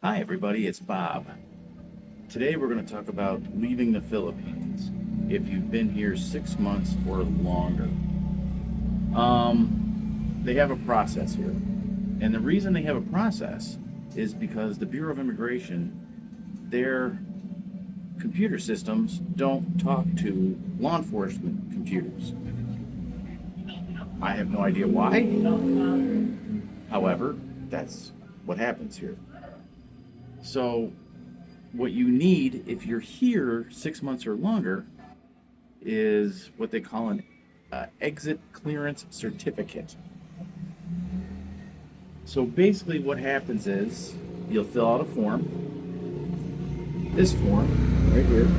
Hi, everybody, it's Bob. Today we're going to talk about leaving the Philippines if you've been here 6 months or longer. They have a process here. And the reason they have a process is because the Bureau of Immigration, their computer systems don't talk to law enforcement computers. I have no idea why. However, that's what happens here. So, what you need if you're here 6 months or longer is what they call an exit clearance certificate. So basically, what happens is you'll fill out a form, this form right here,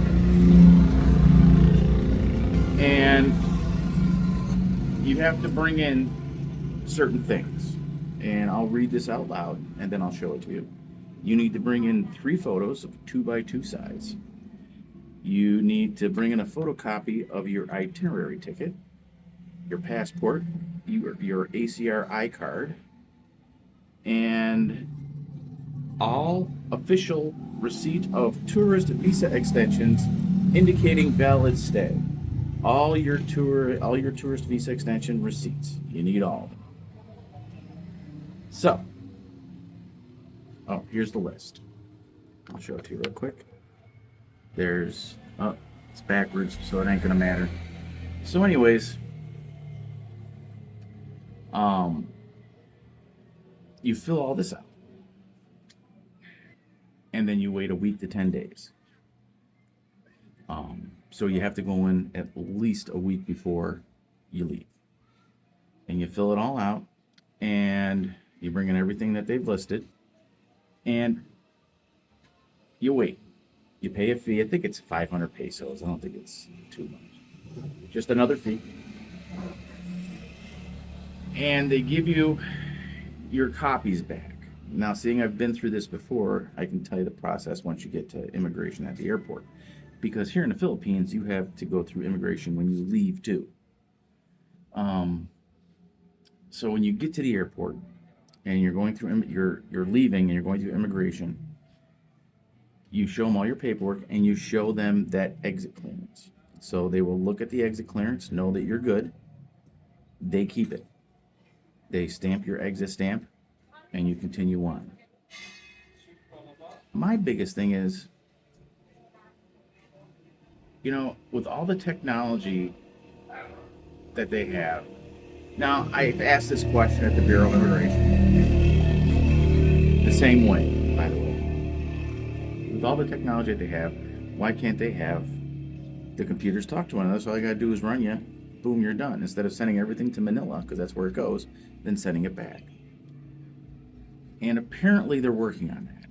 and you have to bring in certain things. And I'll read this out loud and then I'll show it to you. You need to bring in 3 photos of 2x2 size. You need to bring in a photocopy of your itinerary ticket, your passport, your ACR I-card, and all official receipt of tourist visa extensions indicating valid stay. All your tourist visa extension receipts. You need all of them. So, here's the list. I'll show it to you real quick. There's, it's backwards, so it ain't gonna matter. So anyways, you fill all this out. And then you wait a week to 10 days. So you have to go in at least a week before you leave. And you fill it all out, and you bring in everything that they've listed, and you wait. You pay a fee. I think it's 500 pesos. I don't think it's too much. Just another fee. And they give you your copies back. Now, seeing I've been through this before, I can tell you the process once you get to immigration at the airport. Because here in the Philippines, you have to go through immigration when you leave too. So when you get to the airport and you're going through, you're leaving and you're going through immigration, you show them all your paperwork and you show them that exit clearance. So they will look at the exit clearance, know that you're good. They keep it. They stamp your exit stamp and you continue on. My biggest thing is, with all the technology that they have, now I've asked this question at the Bureau of Immigration the same way, by the way. With all the technology that they have, why can't they have the computers talk to one another? So all you gotta do is run you, boom, you're done. Instead of sending everything to Manila, because that's where it goes, then sending it back. And apparently they're working on that,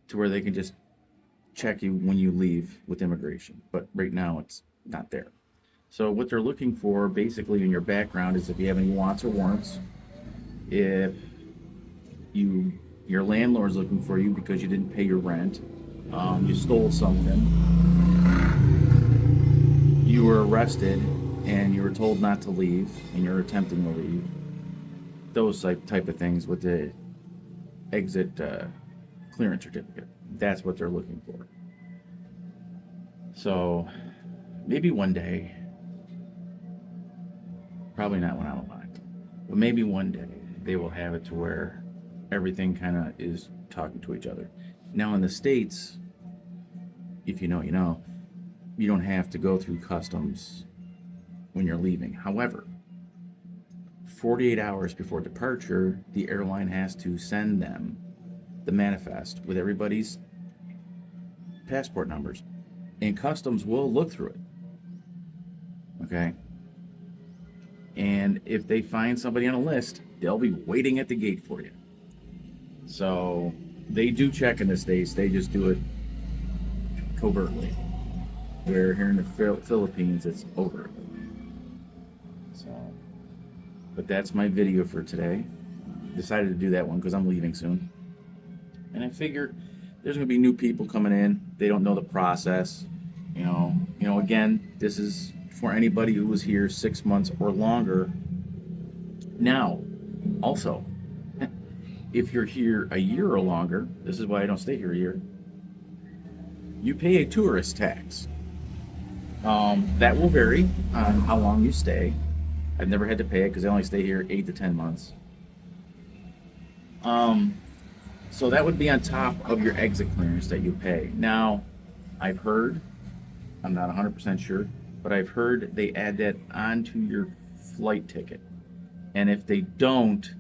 to where they can just check you when you leave with immigration. But right now it's not there. So what they're looking for basically in your background is if you have any wants or warrants, if your landlord's looking for you because you didn't pay your rent, you stole something, you were arrested and you were told not to leave and you're attempting to leave, those type of things with the exit clearance certificate. That's what they're looking for. So maybe one day, probably not when I'm alive, but maybe one day they will have it to where everything kind of is talking to each other. Now in the States, if you know, you don't have to go through customs when you're leaving. However, 48 hours before departure, the airline has to send them the manifest with everybody's passport numbers, and customs will look through it. Okay? And if they find somebody on a list, they'll be waiting at the gate for you. So they do check in the States, they just do it covertly. Where here in the Philippines, it's overtly. So, but that's my video for today. Decided to do that one because I'm leaving soon. And I figure there's going to be new people coming in. They don't know the process. Again, this is for anybody who was here 6 months or longer. Now, also, if you're here a year or longer, this is why I don't stay here a year, you pay a tourist tax. That will vary on how long you stay. I've never had to pay it because I only stay here 8 to 10 months. So that would be on top of your exit clearance that you pay. Now, I've heard, I'm not 100% sure, but I've heard they add that onto your flight ticket. And if they don't,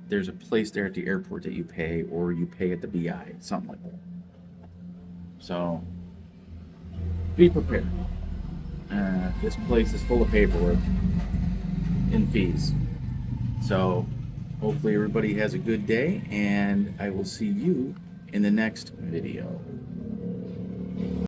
there's a place there at the airport that you pay, or you pay at the BI, something like that. So, be prepared. This place is full of paperwork and fees. So, hopefully everybody has a good day, and I will see you in the next video.